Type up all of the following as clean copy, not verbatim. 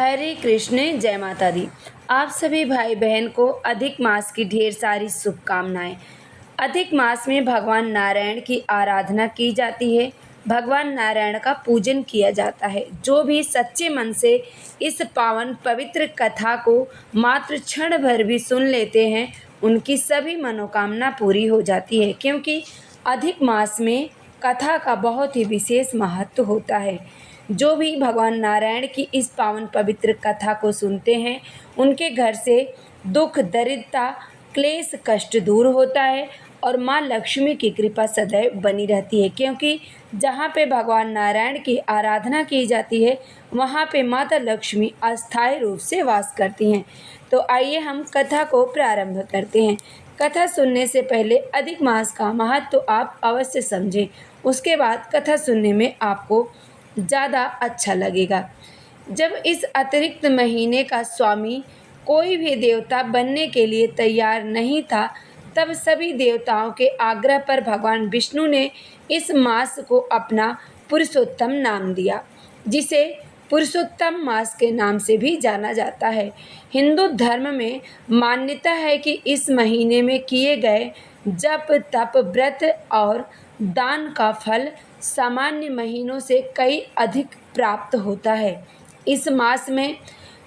हरे कृष्ण, जय माता दी। आप सभी भाई बहन को अधिक मास की ढेर सारी शुभकामनाएं। अधिक मास में भगवान नारायण की आराधना की जाती है। भगवान नारायण का पूजन किया जाता है। जो भी सच्चे मन से इस पावन पवित्र कथा को मात्र क्षण भर भी सुन लेते हैं, उनकी सभी मनोकामना पूरी हो जाती है, क्योंकि अधिक मास में कथा का बहुत ही विशेष महत्व होता है। जो भी भगवान नारायण की इस पावन पवित्र कथा को सुनते हैं, उनके घर से दुख, दरिद्रता, क्लेश, कष्ट दूर होता है और माँ लक्ष्मी की कृपा सदैव बनी रहती है, क्योंकि जहाँ पे भगवान नारायण की आराधना की जाती है, वहाँ पे माता लक्ष्मी अस्थायी रूप से वास करती हैं। तो आइए हम कथा को प्रारंभ करते हैं। कथा सुनने से पहले अधिक मास का महत्व तो आप अवश्य समझें, उसके बाद कथा सुनने में आपको ज़्यादा अच्छा लगेगा। जब इस अतिरिक्त महीने का स्वामी कोई भी देवता बनने के लिए तैयार नहीं था, तब सभी देवताओं के आग्रह पर भगवान विष्णु ने इस मास को अपना पुरुषोत्तम नाम दिया, जिसे पुरुषोत्तम मास के नाम से भी जाना जाता है। हिंदू धर्म में मान्यता है कि इस महीने में किए गए जप, तप, व्रत और दान का फल सामान्य महीनों से कई अधिक प्राप्त होता है। इस मास में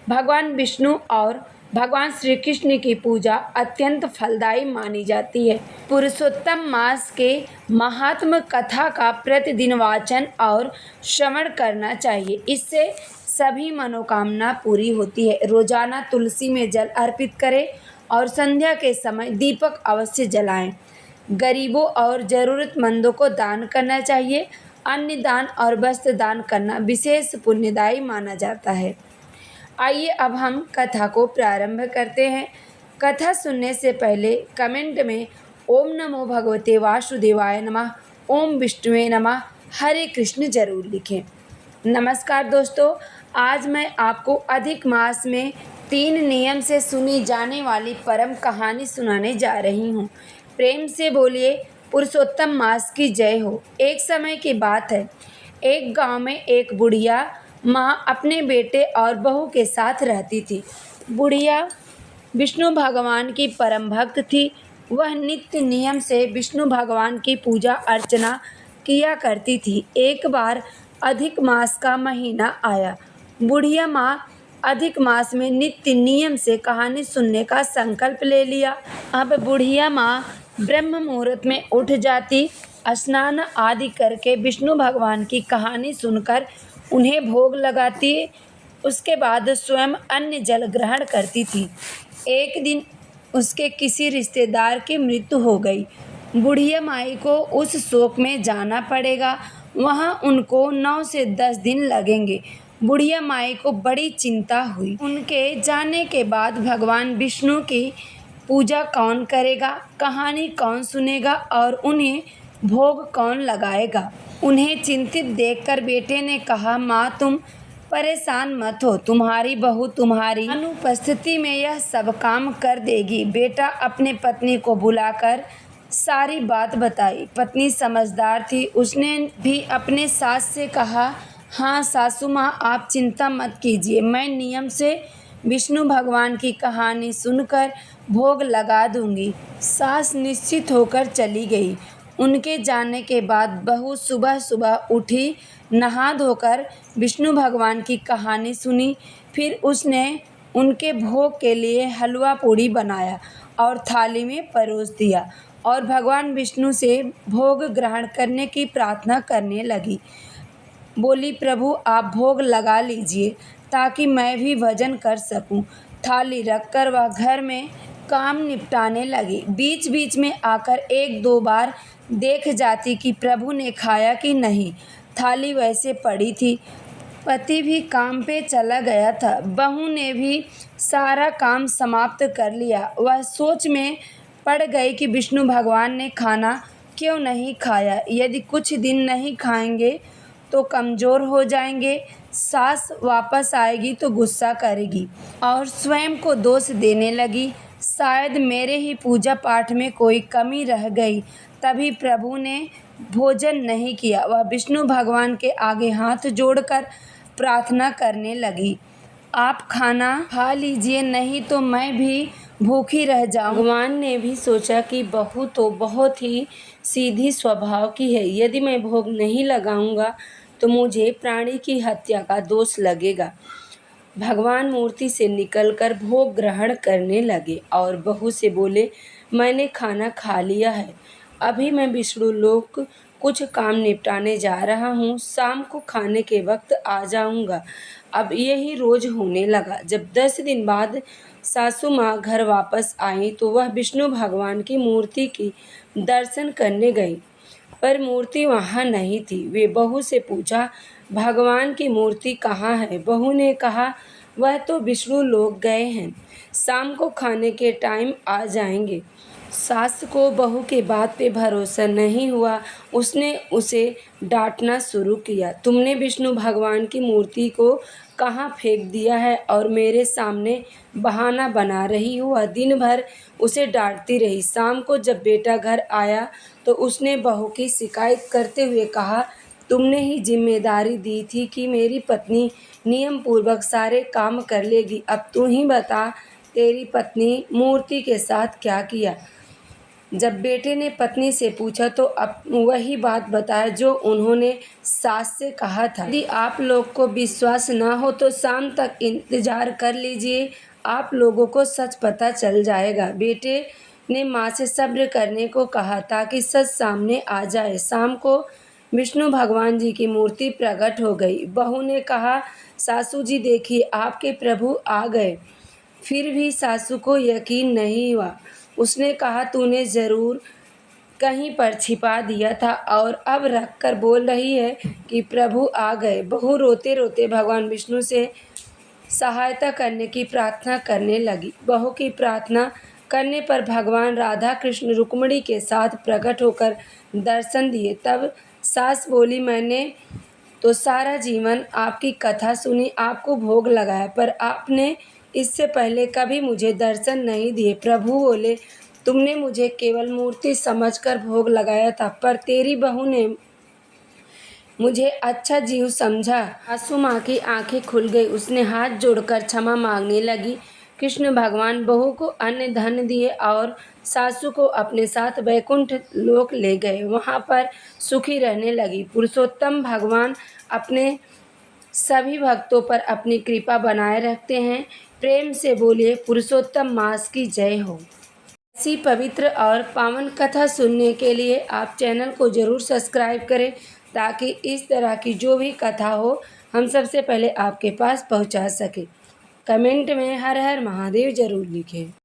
भगवान विष्णु और भगवान श्री कृष्ण की पूजा अत्यंत फलदायी मानी जाती है। पुरुषोत्तम मास के महात्म कथा का प्रतिदिन वाचन और श्रवण करना चाहिए। इससे सभी मनोकामना पूरी होती है। रोजाना तुलसी में जल अर्पित करें और संध्या के समय दीपक अवश्य जलाएं। गरीबों और ज़रूरतमंदों को दान करना चाहिए। अन्न दान और वस्त्र दान करना विशेष पुण्यदायी माना जाता है। आइए अब हम कथा को प्रारंभ करते हैं। कथा सुनने से पहले कमेंट में ओम नमो भगवते वासुदेवाय नमः, ओम विष्णुवे नमः, हरे कृष्ण जरूर लिखें। नमस्कार दोस्तों, आज मैं आपको अधिक मास में 3 नियम से सुनी जाने वाली परम कहानी सुनाने जा रही हूँ। प्रेम से बोलिए पुरुषोत्तम मास की जय हो। एक समय की बात है, एक गांव में एक बुढ़िया माँ अपने बेटे और बहू के साथ रहती थी। बुढ़िया विष्णु भगवान की परम भक्त थी। वह नित्य नियम से विष्णु भगवान की पूजा अर्चना किया करती थी। एक बार अधिक मास का महीना आया। बुढ़िया माँ अधिक मास में नित्य नियम से कहानी सुनने का संकल्प ले लिया। अब बुढ़िया माँ ब्रह्म मुहूर्त में उठ जाती, स्नान आदि करके विष्णु भगवान की कहानी सुनकर उन्हें भोग लगाती, उसके बाद स्वयं अन्न जल ग्रहण करती थी। एक दिन उसके किसी रिश्तेदार की मृत्यु हो गई। बुढ़िया माई को उस शोक में जाना पड़ेगा। वहाँ उनको 9 से 10 दिन लगेंगे। बुढ़िया माई को बड़ी चिंता हुई। उनके जाने के बाद भगवान विष्णु की पूजा कौन करेगा, कहानी कौन सुनेगा और उन्हें भोग कौन लगाएगा। उन्हें चिंतित देखकर बेटे ने कहा, माँ तुम परेशान मत हो, तुम्हारी बहू तुम्हारी अनुपस्थिति में यह सब काम कर देगी। बेटा अपने पत्नी को बुलाकर सारी बात बताई। पत्नी समझदार थी, उसने भी अपने सास से कहा, हाँ सासू माँ आप चिंता मत कीजिए, मैं नियम से विष्णु भगवान की कहानी सुनकर भोग लगा दूंगी। सास निश्चित होकर चली गई। उनके जाने के बाद बहू सुबह सुबह उठी, नहा धोकर विष्णु भगवान की कहानी सुनी। फिर उसने उनके भोग के लिए हलवा पूड़ी बनाया और थाली में परोस दिया और भगवान विष्णु से भोग ग्रहण करने की प्रार्थना करने लगी। बोली, प्रभु आप भोग लगा लीजिए ताकि मैं भी भजन कर सकूं। थाली रखकर वह घर में काम निपटाने लगी। बीच बीच में आकर 1-2 बार देख जाती कि प्रभु ने खाया कि नहीं। थाली वैसे पड़ी थी। पति भी काम पे चला गया था। बहू ने भी सारा काम समाप्त कर लिया। वह सोच में पड़ गई कि विष्णु भगवान ने खाना क्यों नहीं खाया। यदि कुछ दिन नहीं खाएंगे तो कमज़ोर हो जाएंगे। सास वापस आएगी तो गुस्सा करेगी और स्वयं को दोष देने लगी। शायद मेरे ही पूजा पाठ में कोई कमी रह गई, तभी प्रभु ने भोजन नहीं किया। वह विष्णु भगवान के आगे हाथ जोड़कर प्रार्थना करने लगी, आप खाना खा लीजिए, नहीं तो मैं भी भूखी रह जाऊं। भगवान ने भी सोचा कि बहू तो बहुत ही सीधी स्वभाव की है, यदि मैं भोग नहीं लगाऊंगा तो मुझे प्राणी की हत्या का दोष लगेगा। भगवान मूर्ति से निकलकर भोग ग्रहण करने लगे और बहू से बोले, मैंने खाना खा लिया है, अभी मैं विष्णु लोक कुछ काम निपटाने जा रहा हूँ, शाम को खाने के वक्त आ जाऊँगा। अब यही रोज होने लगा। जब 10 दिन बाद सासू माँ घर वापस आई तो वह विष्णु भगवान की मूर्ति की दर्शन करने गई, पर मूर्ति वहाँ नहीं थी। वे बहू से पूछा, भगवान की मूर्ति कहाँ है? बहू ने कहा, वह तो विष्णु लोक गए हैं, शाम को खाने के टाइम आ जाएंगे। सास को बहू के बात पे भरोसा नहीं हुआ। उसने उसे डांटना शुरू किया, तुमने विष्णु भगवान की मूर्ति को कहाँ फेंक दिया है और मेरे सामने बहाना बना रही हो? वह दिन भर उसे डांटती रही। शाम को जब बेटा घर आया तो उसने बहू की शिकायत करते हुए कहा, तुमने ही जिम्मेदारी दी थी कि मेरी पत्नी नियम पूर्वक सारे काम कर लेगी, अब तू ही बता तेरी पत्नी मूर्ति के साथ क्या किया। जब बेटे ने पत्नी से पूछा तो अब वही बात बताया जो उन्होंने सास से कहा था। यदि आप लोग को विश्वास ना हो तो शाम तक इंतजार कर लीजिए, आप लोगों को सच पता चल जाएगा। बेटे ने माँ से सब्र करने को कहा ताकि सच सामने आ जाए। शाम को विष्णु भगवान जी की मूर्ति प्रकट हो गई। बहू ने कहा, सासू जी देखिए, आपके प्रभु आ गए। फिर भी सासू को यकीन नहीं हुआ। उसने कहा, तूने ज़रूर कहीं पर छिपा दिया था और अब रख कर बोल रही है कि प्रभु आ गए। बहू रोते रोते भगवान विष्णु से सहायता करने की प्रार्थना करने लगी। बहू की प्रार्थना करने पर भगवान राधा कृष्ण रुक्मिणी के साथ प्रकट होकर दर्शन दिए। तब सास बोली, मैंने तो सारा जीवन आपकी कथा सुनी, आपको भोग लगाया, पर आपने इससे पहले कभी मुझे दर्शन नहीं दिए। प्रभु बोले, तुमने मुझे केवल मूर्ति समझकर भोग लगाया था, पर तेरी बहू ने मुझे अच्छा जीव समझा। सासू माँ की आंखें खुल गई। उसने हाथ जोड़कर क्षमा मांगने लगी। कृष्ण भगवान बहू को अन्न धन दिए और सासू को अपने साथ वैकुंठ लोक ले गए। वहाँ पर सुखी रहने लगी। पुरुषोत्तम भगवान अपने सभी भक्तों पर अपनी कृपा बनाए रखते हैं। प्रेम से बोलिए, पुरुषोत्तम मास की जय हो। ऐसी पवित्र और पावन कथा सुनने के लिए आप चैनल को ज़रूर सब्सक्राइब करें ताकि इस तरह की जो भी कथा हो हम सबसे पहले आपके पास पहुंचा सके। कमेंट में हर हर महादेव ज़रूर लिखें।